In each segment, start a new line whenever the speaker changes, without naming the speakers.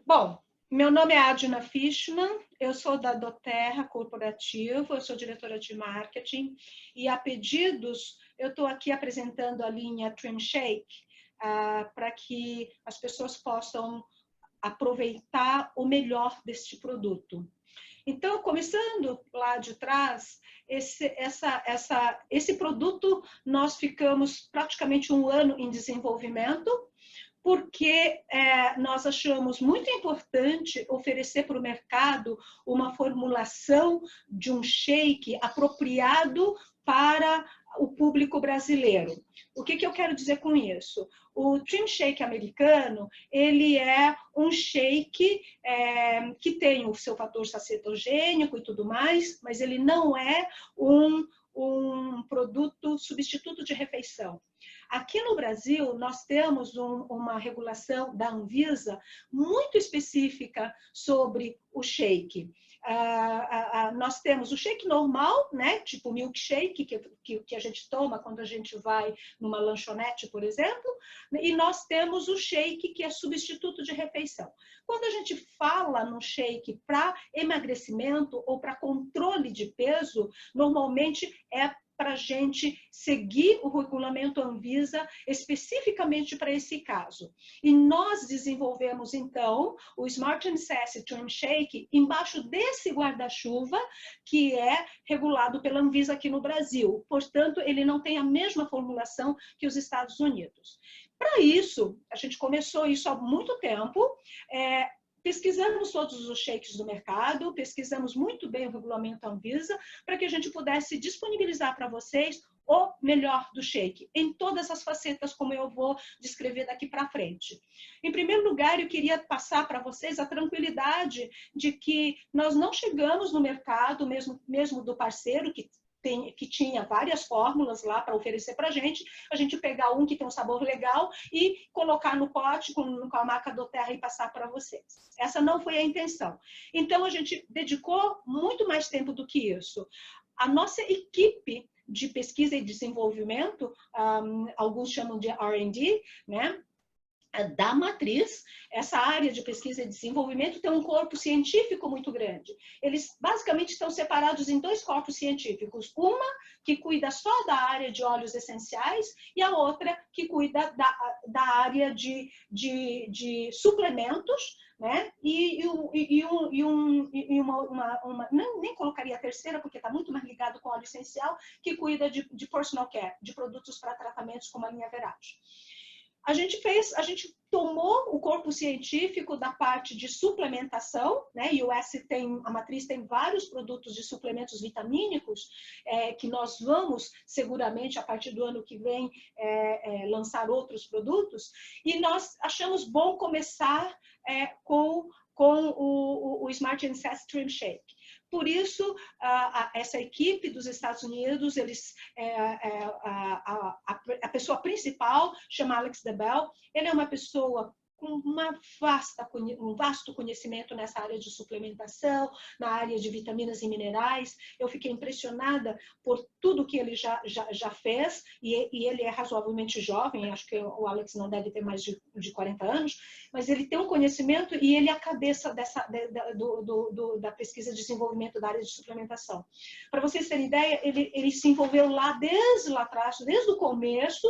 Bom, meu nome é Adina Fishman, eu sou da doTERRA Corporativo, eu sou diretora de marketing e a pedidos eu estou aqui apresentando a linha Trim Shake para que as pessoas possam aproveitar o melhor deste produto. Então, começando lá de trás, esse produto nós ficamos praticamente um ano em desenvolvimento, porque nós achamos muito importante oferecer para o mercado uma formulação de um shake apropriado para o público brasileiro. O que eu quero dizer com isso? O Trim Shake americano, ele é um shake que tem o seu fator sacetogênico e tudo mais, mas ele não é um produto substituto de refeição. Aqui no Brasil, nós temos uma regulação da Anvisa muito específica sobre o shake. Nós temos o shake normal, né? Tipo milkshake, que a gente toma quando a gente vai numa lanchonete, por exemplo, e nós temos o shake, que é substituto de refeição. Quando a gente fala no shake para emagrecimento ou para controle de peso, normalmente é para a gente seguir o regulamento Anvisa especificamente para esse caso. E nós desenvolvemos, então, o Smart & Sassy Trim Shake embaixo desse guarda-chuva que é regulado pela Anvisa aqui no Brasil. Portanto, ele não tem a mesma formulação que os Estados Unidos. Para isso, a gente começou isso há muito tempo, pesquisamos todos os shakes do mercado, pesquisamos muito bem o regulamento Anvisa, para que a gente pudesse disponibilizar para vocês o melhor do shake, em todas as facetas, como eu vou descrever daqui para frente. Em primeiro lugar, eu queria passar para vocês a tranquilidade de que nós não chegamos no mercado, mesmo do parceiro, que tinha várias fórmulas lá para oferecer para a gente pegar um que tem um sabor legal e colocar no pote com a marca doTERRA e passar para vocês. Essa não foi a intenção. Então, a gente dedicou muito mais tempo do que isso. A nossa equipe de pesquisa e desenvolvimento, alguns chamam de R&D, né? Da matriz, essa área de pesquisa e desenvolvimento tem um corpo científico muito grande. Eles basicamente estão separados em dois corpos científicos. Uma que cuida só da área de óleos essenciais e a outra que cuida da área de suplementos, né? Nem colocaria a terceira, porque está muito mais ligado com óleo essencial, que cuida de personal care, de produtos para tratamentos como a linha Verage. A gente tomou o corpo científico da parte de suplementação, né? E a matriz tem vários produtos de suplementos vitamínicos que nós vamos seguramente a partir do ano que vem lançar outros produtos. E nós achamos bom começar com o Smart & Sassy Trim Shake. Por isso, essa equipe dos Estados Unidos, a pessoa principal chama Alex DeBell. Ele é uma pessoa com um vasto conhecimento nessa área de suplementação, na área de vitaminas e minerais. Eu fiquei impressionada por tudo que ele já fez, e ele é razoavelmente jovem, acho que o Alex não deve ter mais de 40 anos, mas ele tem um conhecimento e ele é a cabeça da pesquisa e desenvolvimento da área de suplementação. Para vocês terem ideia, ele se envolveu desde lá atrás, desde o começo,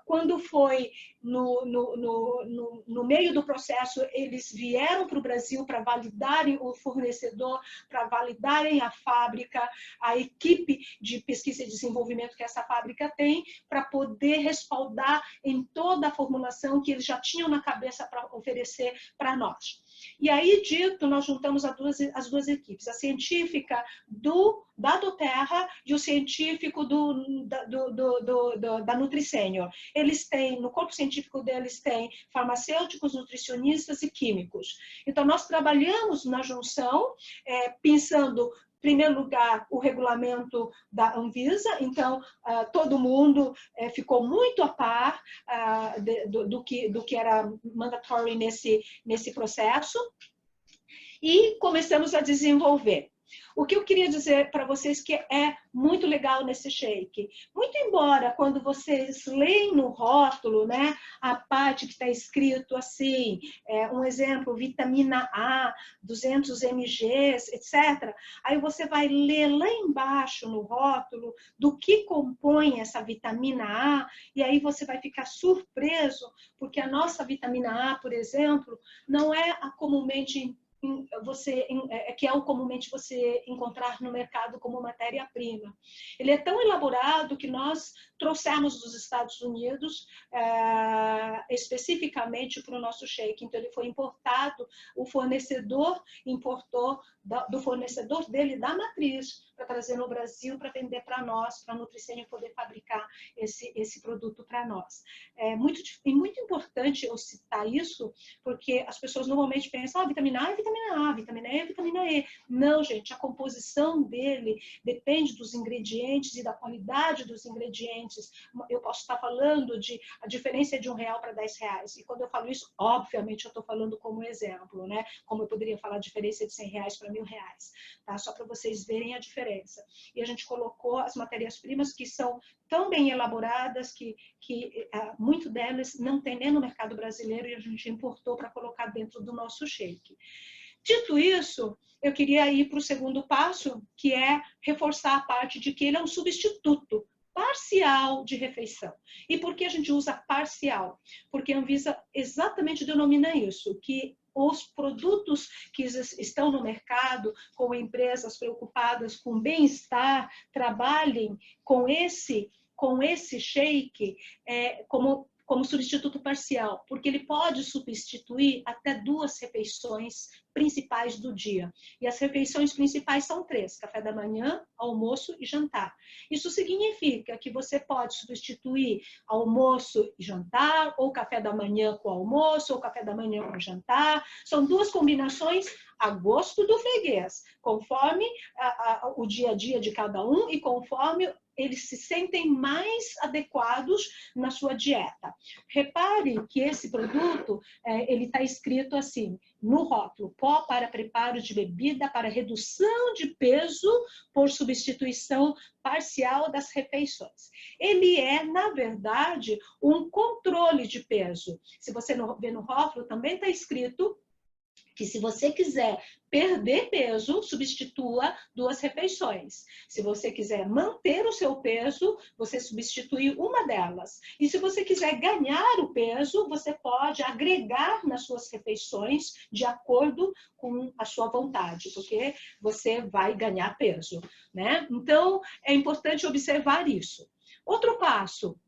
quando foi no meio do processo, eles vieram para o Brasil para validarem o fornecedor, para validarem a fábrica, a equipe de pesquisa e desenvolvimento que essa fábrica tem, para poder respaldar em toda a formulação que eles já tinham na cabeça para oferecer para nós. E aí, dito, nós juntamos as duas equipes, a científica da doTERRA e o científico da NutriSenior. Eles têm, no corpo científico deles, tem farmacêuticos, nutricionistas e químicos. Então, nós trabalhamos na junção, pensando, em primeiro lugar, o regulamento da Anvisa. Então, todo mundo ficou muito a par do que era mandatory nesse processo. E começamos a desenvolver. O que eu queria dizer para vocês que é muito legal nesse shake? Muito embora quando vocês leem no rótulo, né, a parte que está escrito assim, um exemplo, vitamina A, 200 mg, etc. Aí você vai ler lá embaixo no rótulo do que compõe essa vitamina A, e aí você vai ficar surpreso, porque a nossa vitamina A, por exemplo, não é a comumente que é o comumente você encontrar no mercado como matéria-prima. Ele é tão elaborado que nós trouxemos dos Estados Unidos especificamente para o nosso shake. Então, ele foi importado, o fornecedor importou do fornecedor dele da matriz para trazer no Brasil, para vender para nós, para a Nutricênio poder fabricar esse produto para nós. É muito importante eu citar isso, porque as pessoas normalmente pensam, vitamina A é vitamina A, vitamina E é vitamina E. Não, gente, a composição dele depende dos ingredientes e da qualidade dos ingredientes. Eu posso estar falando de a diferença de R$1 para R$10. E quando eu falo isso, obviamente eu estou falando como exemplo, né? Como eu poderia falar a diferença de R$100 para R$1.000, tá? Só para vocês verem a diferença. E a gente colocou as matérias-primas que são tão bem elaboradas que muito delas não tem nem no mercado brasileiro e a gente importou para colocar dentro do nosso shake. Dito isso, eu queria ir para o segundo passo, que é reforçar a parte de que ele é um substituto parcial de refeição. E por que a gente usa parcial? Porque a Anvisa exatamente denomina isso, que os produtos que estão no mercado, com empresas preocupadas com bem-estar, trabalhem com esse shake como substituto parcial, porque ele pode substituir até 2 refeições principais do dia. E as refeições principais são 3, café da manhã, almoço e jantar. Isso significa que você pode substituir almoço e jantar, ou café da manhã com almoço, ou café da manhã com jantar. São 2 combinações a gosto do freguês, conforme o dia a dia de cada um e conforme eles se sentem mais adequados na sua dieta. Repare que esse produto, ele está escrito assim, no rótulo, pó para preparo de bebida para redução de peso por substituição parcial das refeições. Ele é, na verdade, um controle de peso. Se você ver no rótulo, também está escrito que se você quiser perder peso, substitua 2 refeições. Se você quiser manter o seu peso, você substitui uma delas. E se você quiser ganhar o peso, você pode agregar nas suas refeições de acordo com a sua vontade, porque você vai ganhar peso, né? Então, é importante observar isso. Outro passo.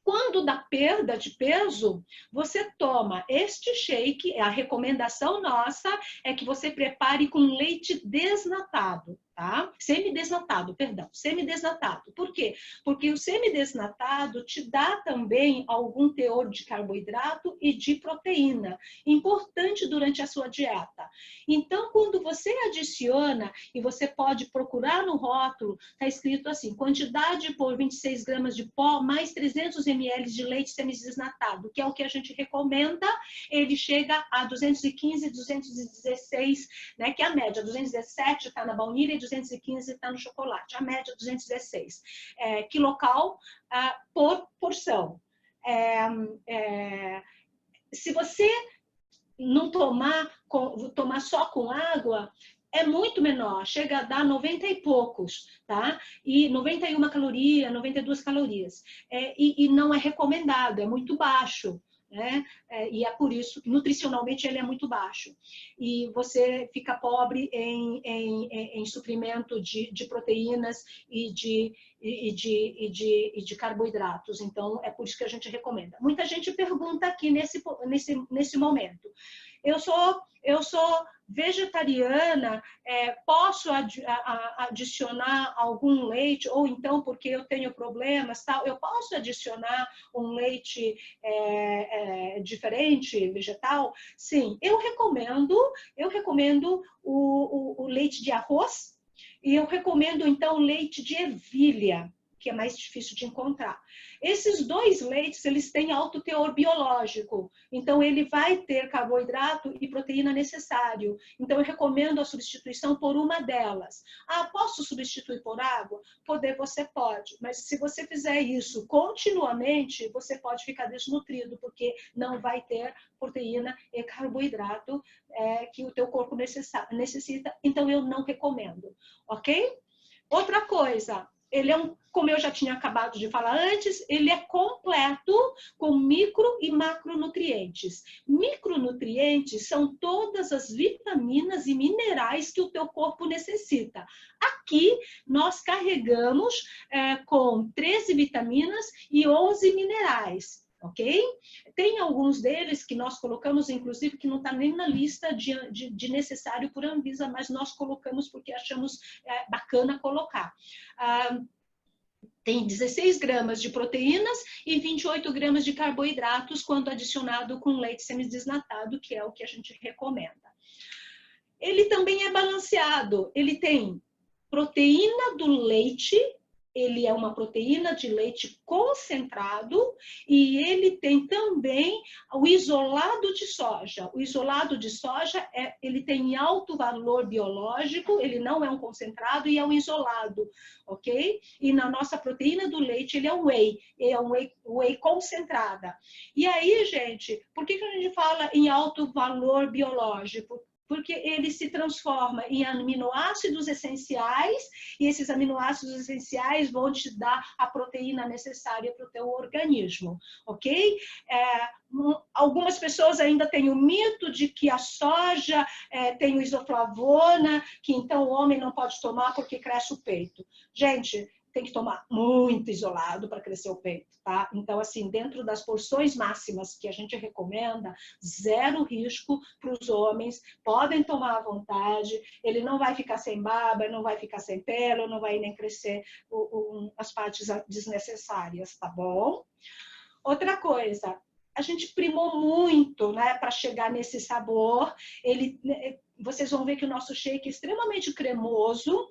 Quando dá perda de peso, você toma este shake, a recomendação nossa é que você prepare com leite desnatado, tá? Semidesnatado, perdão, semidesnatado. Por quê? Porque o semidesnatado te dá também algum teor de carboidrato e de proteína, importante durante a sua dieta. Então, quando você adiciona, e você pode procurar no rótulo, está escrito assim, quantidade por 26 gramas de pó, mais 300 ml de leite semidesnatado, que é o que a gente recomenda, ele chega a 215, 216, né, que é a média, 217 está na baunilha e 215 está no chocolate, a média 216 quilocal por porção. Se você não tomar só com água, é muito menor, chega a dar 90 e poucos, tá? E 91 calorias, 92 calorias. E não é recomendado, é muito baixo, né? E é por isso que nutricionalmente ele é muito baixo. E você fica pobre em suprimento de proteínas e de carboidratos. Então, é por isso que a gente recomenda. Muita gente pergunta aqui nesse momento. Eu sou vegetariana, posso adicionar algum leite, ou então porque eu tenho problemas, tal, eu posso adicionar um leite diferente, vegetal? Sim, eu recomendo o leite de arroz e eu recomendo então leite de ervilha, que é mais difícil de encontrar. Esses dois leites, eles têm alto teor biológico, então ele vai ter carboidrato e proteína necessário. Então eu recomendo a substituição por uma delas. Ah, posso substituir por água? Poder você pode, mas se você fizer isso continuamente, você pode ficar desnutrido, porque não vai ter proteína e carboidrato que o teu corpo necessita, então eu não recomendo, ok? Outra coisa, ele é como eu já tinha acabado de falar antes, ele é completo com micro e macronutrientes. Micronutrientes são todas as vitaminas e minerais que o teu corpo necessita. Aqui nós carregamos com 13 vitaminas e 11 minerais. Ok? Tem alguns deles que nós colocamos, inclusive, que não está nem na lista de necessário por Anvisa, mas nós colocamos porque achamos bacana colocar. Tem 16 gramas de proteínas e 28 gramas de carboidratos quando adicionado com leite semidesnatado, que é o que a gente recomenda. Ele também é balanceado, ele tem proteína do leite, ele é uma proteína de leite concentrado e ele tem também o isolado de soja. O isolado de soja, ele tem alto valor biológico, ele não é um concentrado e é um isolado, ok? E na nossa proteína do leite, ele é um whey concentrada. E aí, gente, por que a gente fala em alto valor biológico? Porque ele se transforma em aminoácidos essenciais e esses aminoácidos essenciais vão te dar a proteína necessária para o teu organismo, ok? Algumas pessoas ainda têm o mito de que a soja tem o isoflavona, que então o homem não pode tomar porque cresce o peito. Gente, tem que tomar muito isolado para crescer o peito, tá? Então, assim, dentro das porções máximas que a gente recomenda, zero risco para os homens, podem tomar à vontade, ele não vai ficar sem barba, não vai ficar sem pelo, não vai nem crescer as partes desnecessárias, tá bom? Outra coisa, a gente primou muito, né, para chegar nesse sabor. Vocês vão ver que o nosso shake é extremamente cremoso.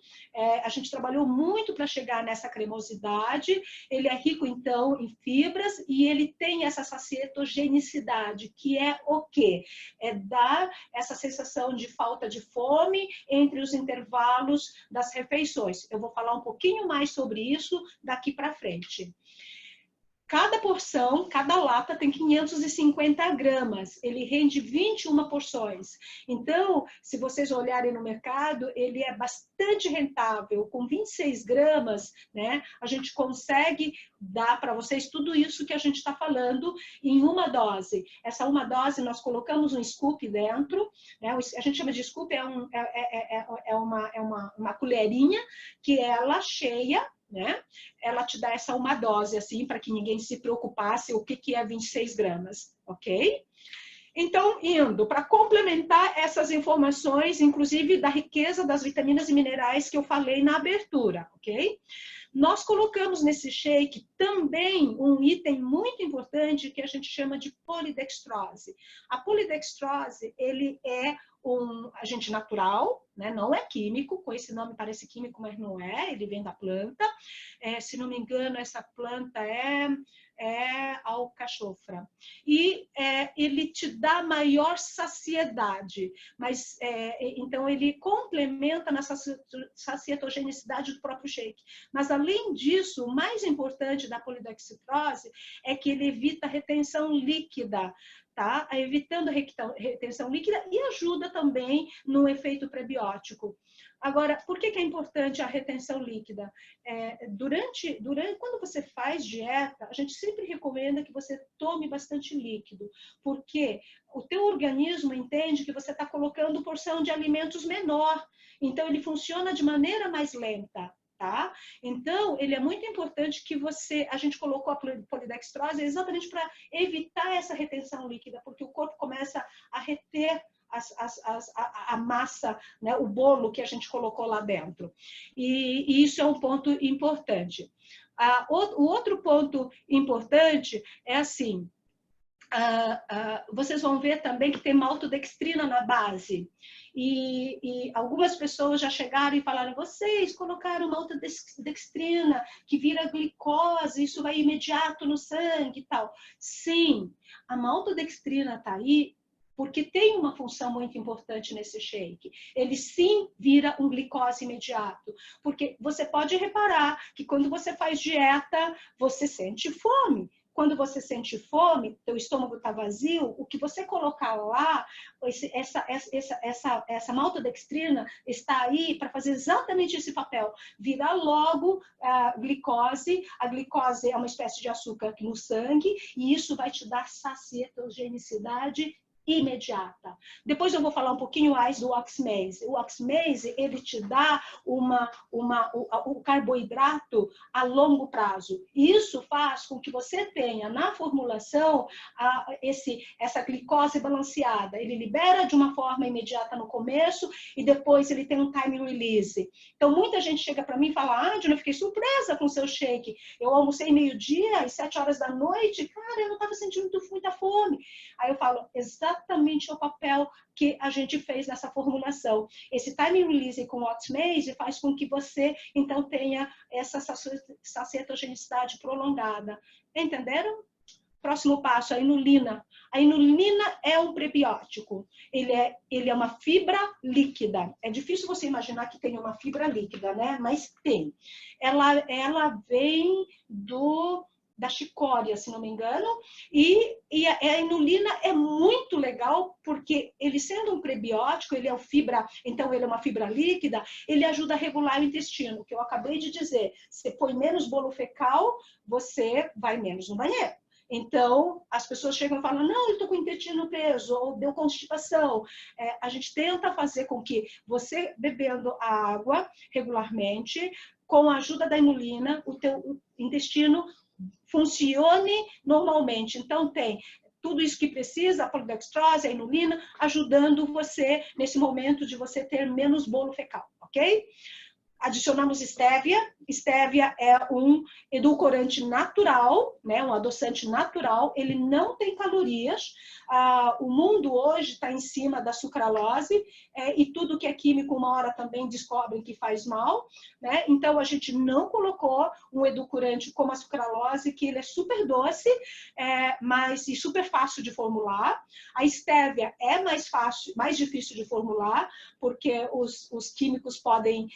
A gente trabalhou muito para chegar nessa cremosidade. Ele é rico, então, em fibras e ele tem essa sacietogenicidade, que é o quê? É dar essa sensação de falta de fome entre os intervalos das refeições. Eu vou falar um pouquinho mais sobre isso daqui para frente. Cada porção, cada lata tem 550 gramas. Ele rende 21 porções. Então, se vocês olharem no mercado, ele é bastante rentável. Com 26 gramas, né, a gente consegue dar para vocês tudo isso que a gente está falando em uma dose. Essa uma dose, nós colocamos um scoop dentro. Né, a gente chama de scoop, é uma colherinha que ela cheia, né? Ela te dá essa uma dose, assim, para que ninguém se preocupasse o que é 26 gramas, ok? Então, indo para complementar essas informações, inclusive da riqueza das vitaminas e minerais que eu falei na abertura, ok? Nós colocamos nesse shake também um item muito importante que a gente chama de polidextrose. A polidextrose, ele é um agente natural, né? Não é químico, com esse nome parece químico, mas não é, ele vem da planta. Se não me engano, essa planta é alcachofra. E ele te dá maior saciedade, mas então ele complementa na sacietogenicidade do próprio shake. Mas além disso, o mais importante da polidextrose é que ele evita a retenção líquida, tá? Evitando a retenção líquida e ajuda também no efeito prebiótico. Agora, por que é importante a retenção líquida? Quando você faz dieta, a gente sempre recomenda que você tome bastante líquido, porque o teu organismo entende que você está colocando porção de alimentos menor, então ele funciona de maneira mais lenta. Tá? Então, ele é muito importante que a gente colocou a polidextrose exatamente para evitar essa retenção líquida, porque o corpo começa a reter a massa, né, o bolo que a gente colocou lá dentro. E isso é um ponto importante. O outro ponto importante é assim, vocês vão ver também que tem maltodextrina na base. E algumas pessoas já chegaram e falaram, vocês colocaram maltodextrina, que vira glicose, isso vai imediato no sangue e tal. Sim, a maltodextrina está aí porque tem uma função muito importante nesse shake. Ele sim vira um glicose imediato, porque você pode reparar que quando você faz dieta, você sente fome. Quando você sente fome, teu estômago está vazio, o que você colocar lá, essa maltodextrina está aí para fazer exatamente esse papel. Virar logo a glicose é uma espécie de açúcar no sangue, e isso vai te dar sacietogenicidade imediata. Depois eu vou falar um pouquinho mais do oxmase. O oxmase, ele te dá o carboidrato a longo prazo. E isso faz com que você tenha na formulação essa glicose balanceada. Ele libera de uma forma imediata no começo e depois ele tem um time release. Então, muita gente chega para mim e fala, Angela, eu fiquei surpresa com o seu shake. Eu almocei meio-dia, às 7 horas da noite, cara, eu não estava sentindo muita fome. Aí eu falo, exatamente o papel que a gente fez nessa formulação. Esse time release com o oxmase faz com que você, então, tenha essa sacietogenicidade prolongada. Entenderam? Próximo passo, a inulina. A inulina é um prebiótico. Ele é uma fibra líquida. É difícil você imaginar que tem uma fibra líquida, né? Mas tem. Ela vem da chicória, se não me engano, e a inulina é muito legal porque ele sendo um prebiótico, ele é então ele é uma fibra líquida, ele ajuda a regular o intestino, que eu acabei de dizer. Você põe menos bolo fecal, você vai menos no banheiro. Então, as pessoas chegam e falam, não, eu estou com o intestino preso, ou deu constipação. A gente tenta fazer com que você, bebendo água regularmente, com a ajuda da inulina, o teu intestino funcione normalmente. Então, tem tudo isso que precisa, a polidextrose, a inulina, ajudando você nesse momento de você ter menos bolo fecal, ok? Adicionamos estévia. Estévia é um edulcorante natural, né? Um adoçante natural. Ele não tem calorias. O mundo hoje está em cima da sucralose e tudo que é químico, uma hora também descobrem que faz mal, né? Então, a gente não colocou um edulcorante como a sucralose, que ele é super doce, e super fácil de formular. A estévia é mais fácil, mais difícil de formular, porque os químicos podem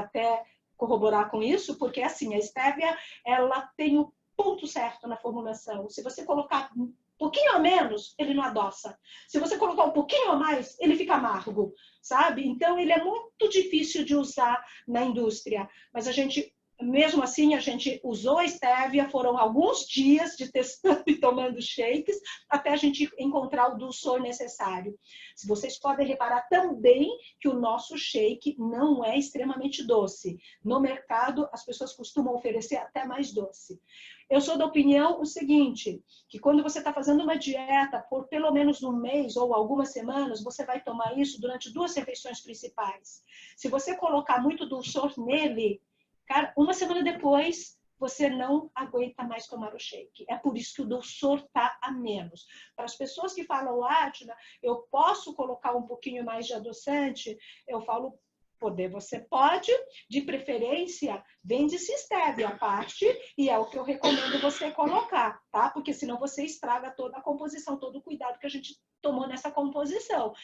até corroborar com isso, porque assim, a estévia, ela tem o ponto certo na formulação. Se você colocar um pouquinho a menos, ele não adoça. Se você colocar um pouquinho a mais, ele fica amargo, sabe? Então, ele é muito difícil de usar na indústria, mas a gente... Mesmo assim, a gente usou a estévia, foram alguns dias de testando e tomando shakes, até a gente encontrar o dulçor necessário. Se vocês podem reparar também que o nosso shake não é extremamente doce. No mercado, as pessoas costumam oferecer até mais doce. Eu sou da opinião o seguinte, que quando você está fazendo uma dieta por pelo menos um mês ou algumas semanas, você vai tomar isso durante 2 refeições principais. Se você colocar muito dulçor nele, cara, uma semana depois, você não aguenta mais tomar o shake. É por isso que o dulçor está a menos. Para as pessoas que falam, Adna, eu posso colocar um pouquinho mais de adoçante? Eu falo, você pode, de preferência, vende-se estévia à parte, e é o que eu recomendo você colocar, tá? Porque senão você estraga toda a composição, todo o cuidado que a gente tomou nessa composição.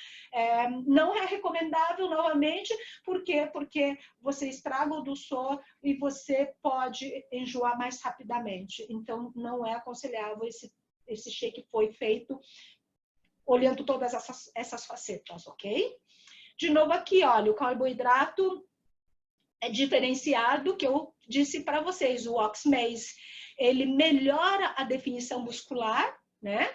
Não é recomendável, novamente, porque você estraga o dulçor e você pode enjoar mais rapidamente. Então, não é aconselhável esse shake foi feito olhando todas essas facetas, ok? De novo aqui, olha, o carboidrato é diferenciado, que eu disse para vocês, o oxmase, ele melhora a definição muscular, né?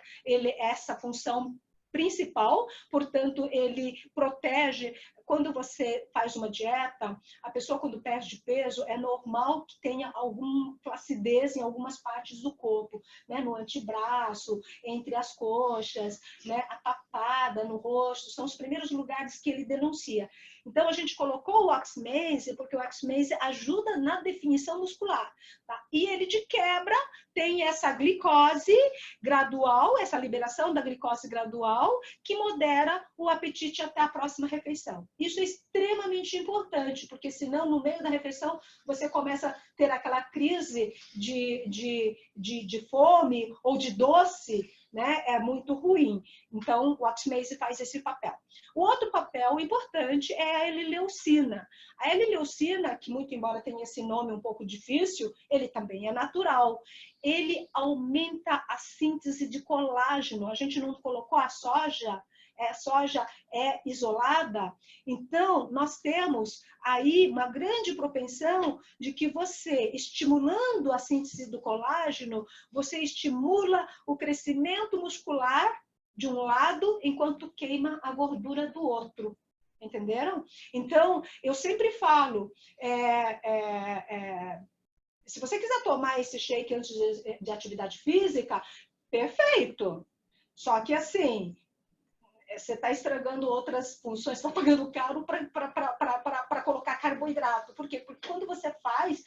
Essa função principal, portanto, ele protege. Quando você faz uma dieta, a pessoa quando perde peso, é normal que tenha alguma flacidez em algumas partes do corpo, né? No antebraço, entre as coxas, né? A papada, no rosto, são os primeiros lugares que ele denuncia. Então, a gente colocou o oxymase, porque o oxymase ajuda na definição muscular. Tá? E ele, de quebra, tem essa glicose gradual, essa liberação da glicose gradual, que modera o apetite até a próxima refeição. Isso é extremamente importante, porque senão, no meio da refeição, você começa a ter aquela crise de fome ou de doce, né? É muito ruim. Então, o oxymase faz esse papel. O outro papel importante é a L-leucina. A L-leucina, que muito embora tenha esse nome um pouco difícil, ele também é natural. Ele aumenta a síntese de colágeno. A gente não colocou a soja é isolada, então nós temos aí uma grande propensão de que você, estimulando a síntese do colágeno, você estimula o crescimento muscular de um lado, enquanto queima a gordura do outro. Entenderam? Então, eu sempre falo, se você quiser tomar esse shake antes de atividade física, perfeito. Só que assim, você está estragando outras funções, está pagando caro para colocar carboidrato. Por quê? Porque quando você faz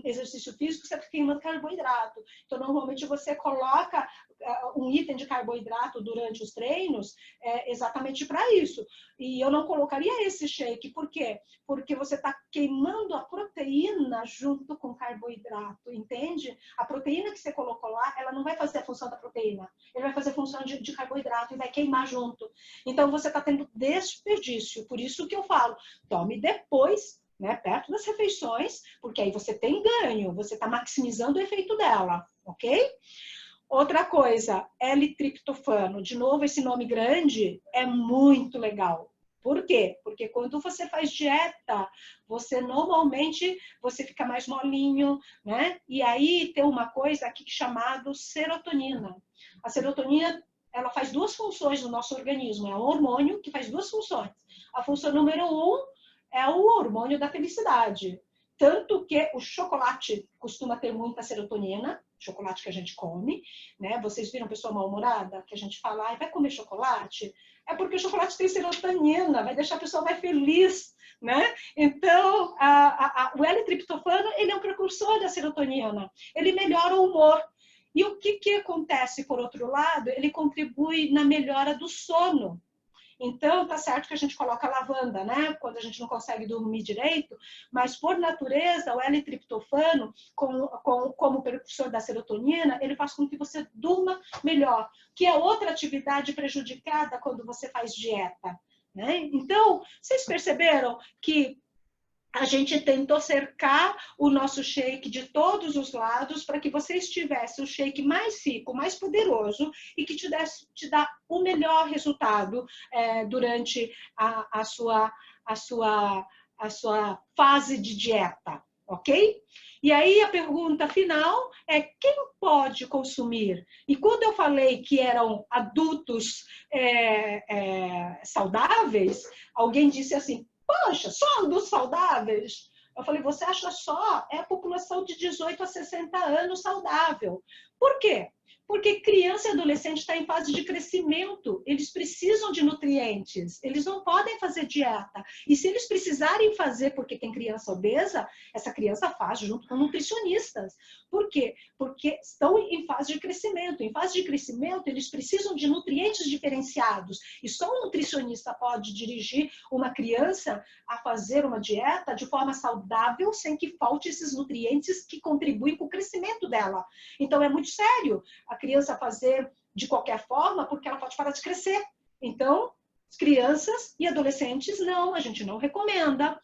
exercício físico, você está queimando carboidrato. Então, normalmente, você coloca um item de carboidrato durante os treinos exatamente para isso. E eu não colocaria esse shake. Por quê? Porque você está queimando a proteína junto com o carboidrato, entende? A proteína que você colocou lá, ela não vai fazer a função da proteína. Ele vai fazer a função de carboidrato e vai queimar junto. Então, você está tendo desperdício. Por isso que eu falo, tome depois, né, perto das refeições, porque aí você tem ganho, você está maximizando o efeito dela, ok? Outra coisa, L-triptofano. De novo, esse nome grande é muito legal. Por quê? Porque quando você faz dieta, você normalmente fica mais molinho, né? E aí tem uma coisa aqui chamada serotonina. A serotonina, ela faz duas funções no nosso organismo. É um hormônio que faz duas funções. A função número 1 é o hormônio da felicidade. Tanto que o chocolate costuma ter muita serotonina, chocolate que a gente come, né? Vocês viram pessoa mal-humorada? Que a gente fala, vai comer chocolate? É porque o chocolate tem serotonina, vai deixar a pessoa mais feliz, né? Então, o L-triptofano, ele é um precursor da serotonina. Ele melhora o humor. E o que acontece, por outro lado? Ele contribui na melhora do sono. Então, tá certo que a gente coloca lavanda, né? Quando a gente não consegue dormir direito, mas por natureza, o L-triptofano, como precursor da serotonina, ele faz com que você durma melhor, que é outra atividade prejudicada quando você faz dieta, né? Então, vocês perceberam que a gente tentou cercar o nosso shake de todos os lados para que vocês tivessem o shake mais rico, mais poderoso e que te dá o melhor resultado durante a sua fase de dieta, ok? E aí a pergunta final é quem pode consumir? E quando eu falei que eram adultos saudáveis, alguém disse assim, poxa, só adultos saudáveis? Eu falei, você acha só? É a população de 18 a 60 anos saudável. Por quê? Porque criança e adolescente está em fase de crescimento. Eles precisam de nutrientes. Eles não podem fazer dieta. E se eles precisarem fazer porque tem criança obesa, essa criança faz junto com nutricionistas. Por quê? Porque estão em fase de crescimento. Em fase de crescimento, eles precisam de nutrientes diferenciados. E só um nutricionista pode dirigir uma criança a fazer uma dieta de forma saudável, sem que falte esses nutrientes que contribuem com o crescimento dela. Então, é muito sério a criança fazer de qualquer forma, porque ela pode parar de crescer. Então, crianças e adolescentes, não, a gente não recomenda.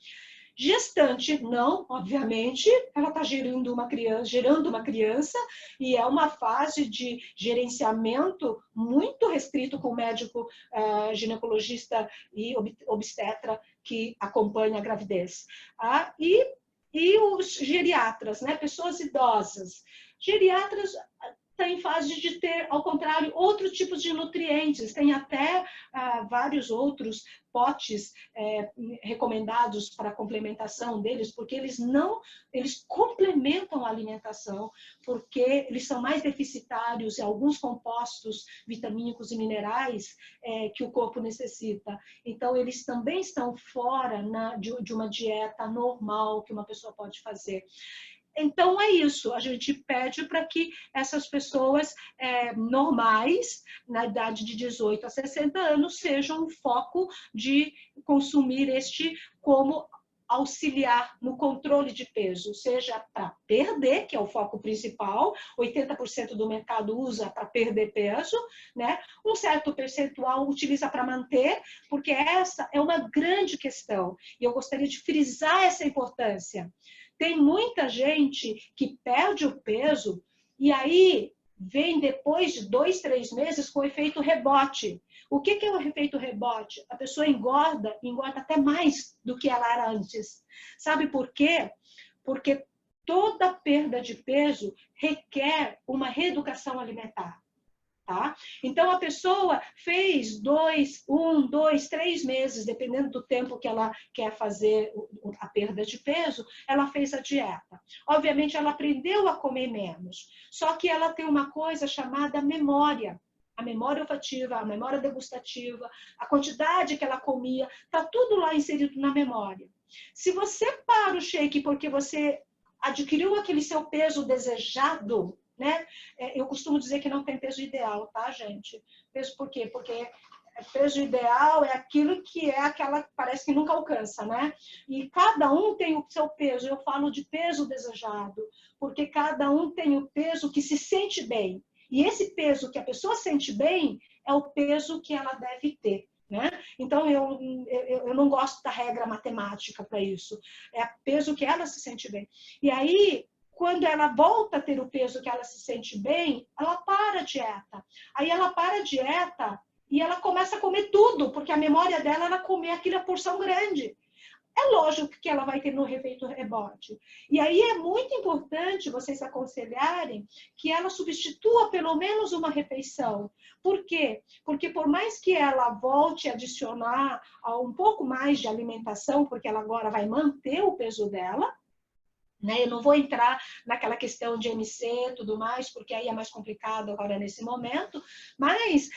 Gestante, não, obviamente, ela está gerando uma criança e é uma fase de gerenciamento muito restrito com o médico ginecologista e obstetra que acompanha a gravidez. E os geriatras, né? Pessoas idosas. Geriatras está em fase de ter, ao contrário, outros tipos de nutrientes. Tem até vários outros potes recomendados para a complementação deles, porque eles complementam a alimentação, porque eles são mais deficitários em alguns compostos vitamínicos e minerais que o corpo necessita. Então, eles também estão fora de uma dieta normal que uma pessoa pode fazer. Então, é isso. A gente pede para que essas pessoas normais, na idade de 18 a 60 anos, sejam o foco de consumir este como auxiliar no controle de peso, seja para perder, que é o foco principal, 80% do mercado usa para perder peso, né? Um certo percentual utiliza para manter, porque essa é uma grande questão. E eu gostaria de frisar essa importância. Tem muita gente que perde o peso e aí vem depois de 2, 3 meses com efeito rebote. O que é o efeito rebote? A pessoa engorda até mais do que ela era antes. Sabe por quê? Porque toda perda de peso requer uma reeducação alimentar. Tá? Então, a pessoa fez 2, 3 meses, dependendo do tempo que ela quer fazer a perda de peso, ela fez a dieta. Obviamente, ela aprendeu a comer menos, só que ela tem uma coisa chamada memória. A memória olfativa, a memória degustativa, a quantidade que ela comia, está tudo lá inserido na memória. Se você para o shake porque você adquiriu aquele seu peso desejado, né? Eu costumo dizer que não tem peso ideal, tá, gente? Peso por quê? Porque peso ideal é aquilo que é aquela que parece que nunca alcança, né? E cada um tem o seu peso. Eu falo de peso desejado, porque cada um tem o peso que se sente bem. E esse peso que a pessoa sente bem é o peso que ela deve ter. Né? Então, eu não gosto da regra matemática para isso. É o peso que ela se sente bem. E aí, quando ela volta a ter o peso que ela se sente bem, ela para a dieta. Aí ela para a dieta e ela começa a comer tudo, porque a memória dela era comer aquela porção grande. É lógico que ela vai ter no efeito rebote. E aí é muito importante vocês aconselharem que ela substitua pelo menos uma refeição. Por quê? Porque por mais que ela volte a adicionar um pouco mais de alimentação, porque ela agora vai manter o peso dela, né? Eu não vou entrar naquela questão de MC e tudo mais, porque aí é mais complicado agora nesse momento, mas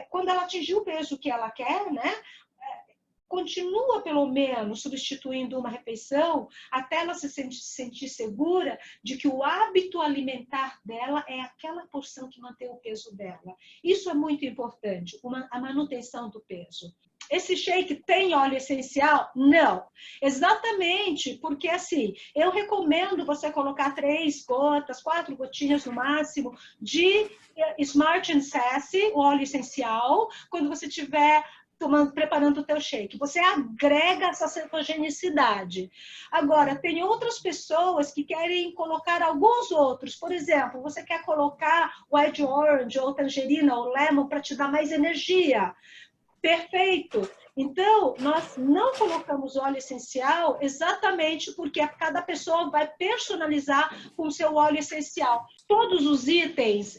quando ela atingir o peso que ela quer, né? Continua pelo menos substituindo uma refeição até ela se sentir segura de que o hábito alimentar dela é aquela porção que mantém o peso dela. Isso é muito importante, a manutenção do peso. Esse shake tem óleo essencial? Não. Exatamente, porque assim, eu recomendo você colocar 3 gotas, 4 gotinhas no máximo de Smart & Sassy, o óleo essencial, quando você tiver preparando o teu shake. Você agrega essa cetogenicidade. Agora, tem outras pessoas que querem colocar alguns outros. Por exemplo, você quer colocar Wild Orange, ou tangerina, ou lemon para te dar mais energia. Perfeito. Então, nós não colocamos óleo essencial exatamente porque cada pessoa vai personalizar com o seu óleo essencial. Todos os itens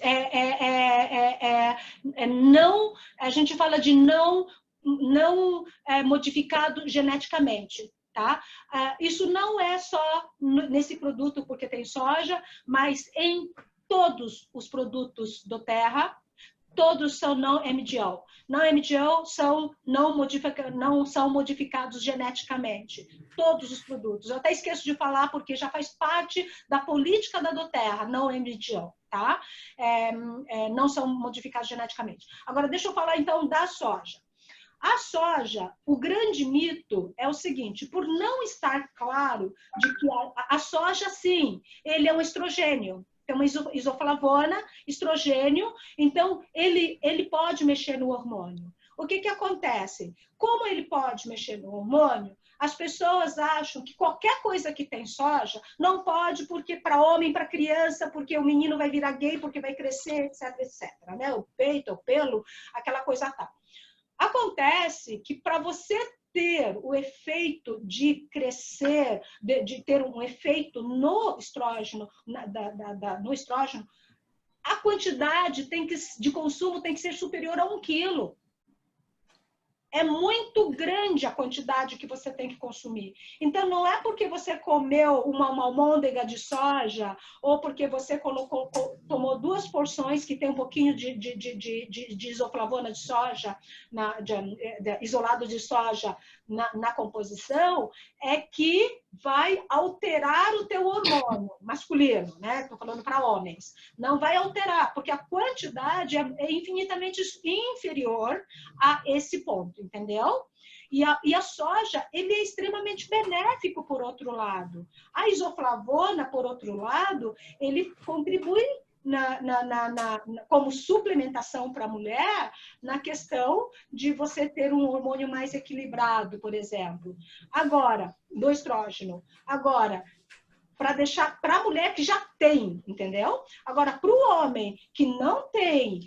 não, a gente fala de não modificado geneticamente. Tá? Isso não é só nesse produto porque tem soja, mas em todos os produtos do Terra, todos são não MGO. Não MGO não são modificados geneticamente. Todos os produtos. Eu até esqueço de falar porque já faz parte da política da Doterra, não MGO. Tá? Não são modificados geneticamente. Agora, deixa eu falar então da soja. A soja, o grande mito é o seguinte, por não estar claro de que a soja, sim, ele é um estrogênio. Tem uma isoflavona, estrogênio, então ele pode mexer no hormônio. O que acontece? Como ele pode mexer no hormônio, as pessoas acham que qualquer coisa que tem soja não pode porque para homem, para criança, porque o menino vai virar gay, porque vai crescer, etc, etc. Né? O peito, o pelo, aquela coisa tal. Acontece que para você ter o efeito de crescer, de ter um efeito no estrógeno, no estrógeno, a quantidade de consumo tem que ser superior a 1 quilo. É muito grande a quantidade que você tem que consumir. Então, não é porque você comeu uma almôndega de soja ou porque você tomou 2 porções que tem um pouquinho de isoflavona de soja, isolado de soja na composição, é que vai alterar o teu hormônio masculino, né? Estou falando para homens. Não vai alterar, porque a quantidade é infinitamente inferior a esse ponto, entendeu? E a soja, ele é extremamente benéfico, por outro lado. A isoflavona, por outro lado, ele contribui como suplementação para a mulher na questão de você ter um hormônio mais equilibrado, por exemplo. Agora, do estrógeno. Agora, para deixar para a mulher que já tem, entendeu? Agora, para o homem que não tem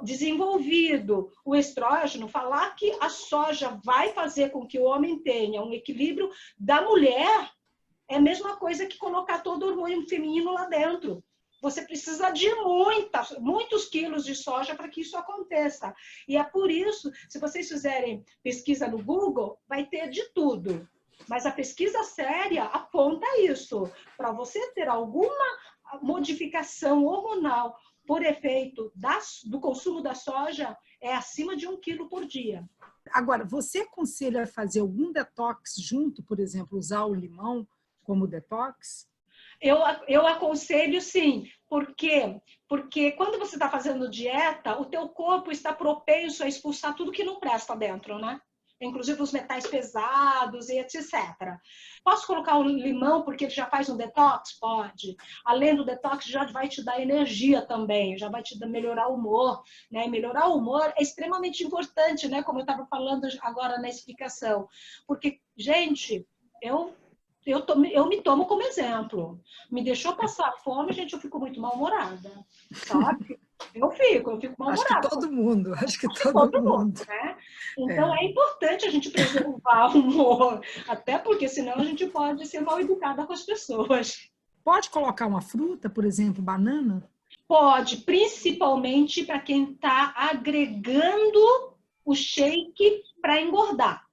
desenvolvido o estrógeno, falar que a soja vai fazer com que o homem tenha um equilíbrio da mulher é a mesma coisa que colocar todo o hormônio feminino lá dentro. Você precisa de muitos quilos de soja para que isso aconteça. E é por isso, se vocês fizerem pesquisa no Google, vai ter de tudo. Mas a pesquisa séria aponta isso. Para você ter alguma modificação hormonal por efeito do consumo da soja, é acima de 1 quilo por dia.
Agora, você aconselha fazer algum detox junto, por exemplo, usar o limão como detox?
Eu aconselho sim. Por quê? Porque quando você está fazendo dieta, o teu corpo está propenso a expulsar tudo que não presta dentro, né? Inclusive os metais pesados e etc. Posso colocar o limão porque ele já faz um detox? Pode. Além do detox, já vai te dar energia também, já vai te melhorar o humor, né? Melhorar o humor é extremamente importante, né? Como eu estava falando agora na explicação. Porque, gente, eu me tomo como exemplo. Me deixou passar fome, gente, eu fico muito mal-humorada, sabe? Eu fico mal-humorada.
Acho que todo mundo.
Né? Então, é importante a gente preservar o humor, até porque senão a gente pode ser mal-educada com as pessoas.
Pode colocar uma fruta, por exemplo, banana?
Pode, principalmente para quem está agregando o shake para engordar,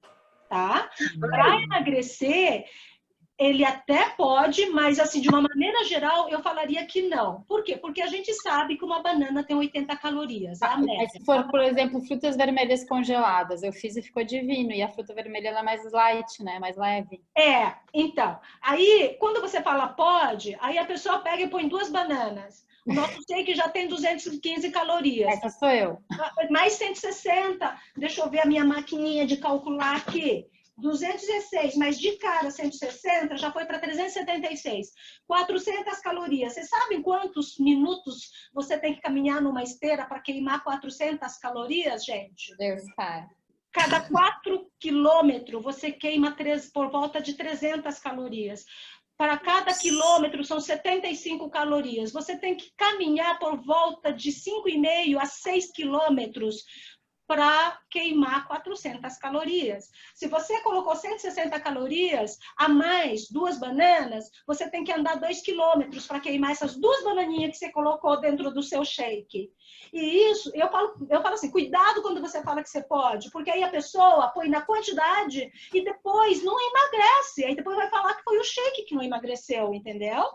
tá? Para emagrecer, ele até pode, mas assim, de uma maneira geral, eu falaria que não. Por quê? Porque a gente sabe que uma banana tem 80 calorias, é a média.
Mas se for, por exemplo, frutas vermelhas congeladas, eu fiz e ficou divino. E a fruta vermelha ela é mais light, né? Mais leve.
Então, aí, quando você fala pode, aí a pessoa pega e põe 2 bananas. O nosso shake já tem 215 calorias.
Essa sou eu.
Mais 160. Deixa eu ver a minha maquininha de calcular aqui. 216, mas de cara 160 já foi para 376. 400 calorias. Vocês sabem quantos minutos você tem que caminhar numa esteira para queimar 400 calorias, gente?
Deus, cara.
Cada 4 quilômetros você queima por volta de 300 calorias. Para cada quilômetro são 75 calorias. Você tem que caminhar por volta de 5,5 a 6 quilômetros para queimar 400 calorias. Se você colocou 160 calorias a mais 2 bananas, você tem que andar 2 quilômetros para queimar essas 2 bananinhas que você colocou dentro do seu shake. E isso, eu falo assim, cuidado quando você fala que você pode, porque aí a pessoa põe na quantidade e depois não emagrece. Aí depois vai falar que foi o shake que não emagreceu, entendeu?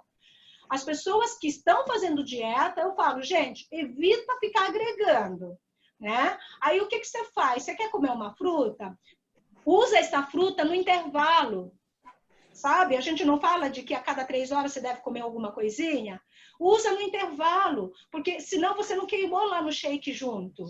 As pessoas que estão fazendo dieta, eu falo, gente, evita ficar agregando. Né? Aí o que você faz? Você quer comer uma fruta? Usa essa fruta no intervalo, sabe? A gente não fala de que a cada 3 horas você deve comer alguma coisinha. Usa no intervalo, porque senão você não queimou lá no shake junto.